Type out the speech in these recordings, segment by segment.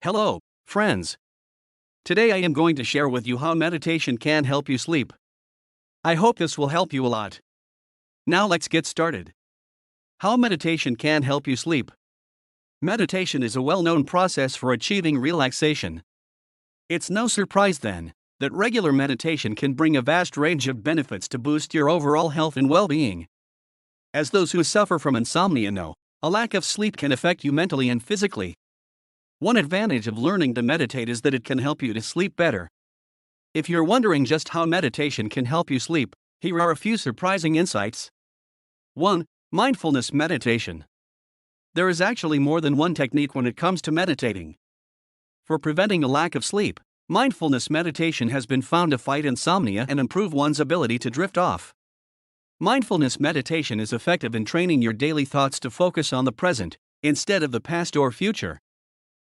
Hello, friends. Today I am going to share with you how meditation can help you sleep. I hope this will help you a lot. Now let's get started. How meditation can help you sleep. Meditation is a well-known process for achieving relaxation. It's no surprise then that regular meditation can bring a vast range of benefits to boost your overall health and well-being. As those who suffer from insomnia know, a lack of sleep can affect you mentally and physically. One advantage of learning to meditate is that it can help you to sleep better. If you're wondering just how meditation can help you sleep, here are a few surprising insights. 1. Mindfulness meditation. There is actually more than one technique when it comes to meditating. For preventing a lack of sleep, mindfulness meditation has been found to fight insomnia and improve one's ability to drift off. Mindfulness meditation is effective in training your daily thoughts to focus on the present, instead of the past or future.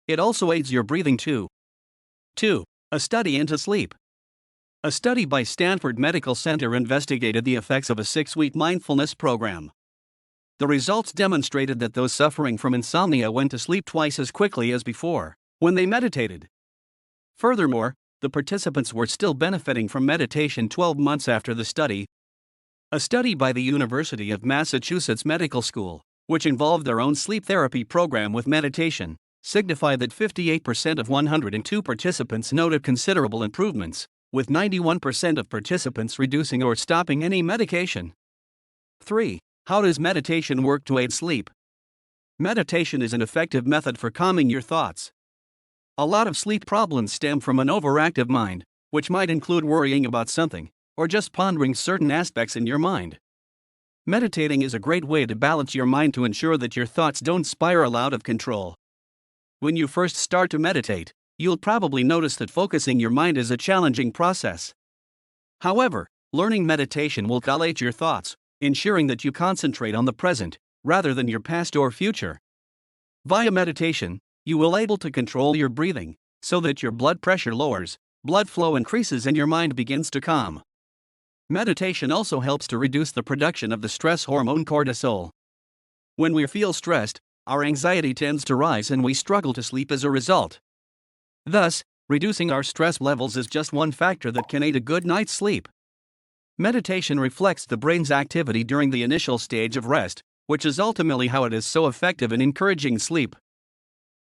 It also aids your breathing too. 2. A study into sleep. A study by Stanford Medical Center investigated the effects of a 6-week mindfulness program. The results demonstrated that those suffering from insomnia went to sleep twice as quickly as before, when they meditated. Furthermore, the participants were still benefiting from meditation 12 months after the study. A study by the University of Massachusetts Medical School, which involved their own sleep therapy program with meditation, signified that 58% of 102 participants noted considerable improvements, with 91% of participants reducing or stopping any medication. 3. How does meditation work to aid sleep? Meditation is an effective method for calming your thoughts. A lot of sleep problems stem from an overactive mind, which might include worrying about something, or just pondering certain aspects in your mind. Meditating is a great way to balance your mind to ensure that your thoughts don't spiral out of control. When you first start to meditate, you'll probably notice that focusing your mind is a challenging process. However, learning meditation will collate your thoughts, ensuring that you concentrate on the present, rather than your past or future. Via meditation, you will be able to control your breathing, so that your blood pressure lowers, blood flow increases and your mind begins to calm. Meditation also helps to reduce the production of the stress hormone cortisol. When we feel stressed, our anxiety tends to rise and we struggle to sleep as a result. Thus, reducing our stress levels is just one factor that can aid a good night's sleep. Meditation reflects the brain's activity during the initial stage of rest, which is ultimately how it is so effective in encouraging sleep.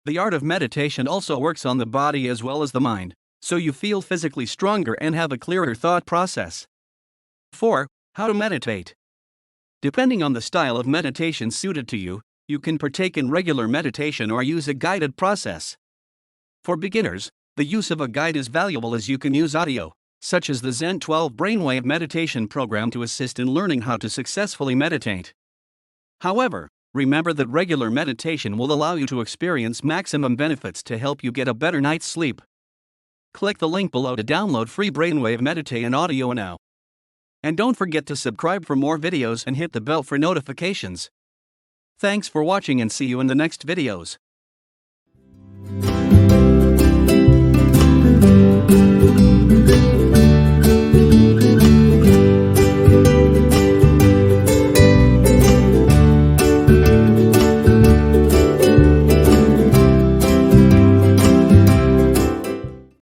The art of meditation also works on the body as well as the mind, so you feel physically stronger and have a clearer thought process. 4. How to meditate. Depending on the style of meditation suited to you, you can partake in regular meditation or use a guided process. For beginners, the use of a guide is valuable as you can use audio, such as the Zen 12 brainwave meditation program to assist in learning how to successfully meditate. However, remember that regular meditation will allow you to experience maximum benefits to help you get a better night's sleep. Click the link below to download free brainwave meditation audio now. And don't forget to subscribe for more videos and hit the bell for notifications. Thanks for watching and see you in the next videos.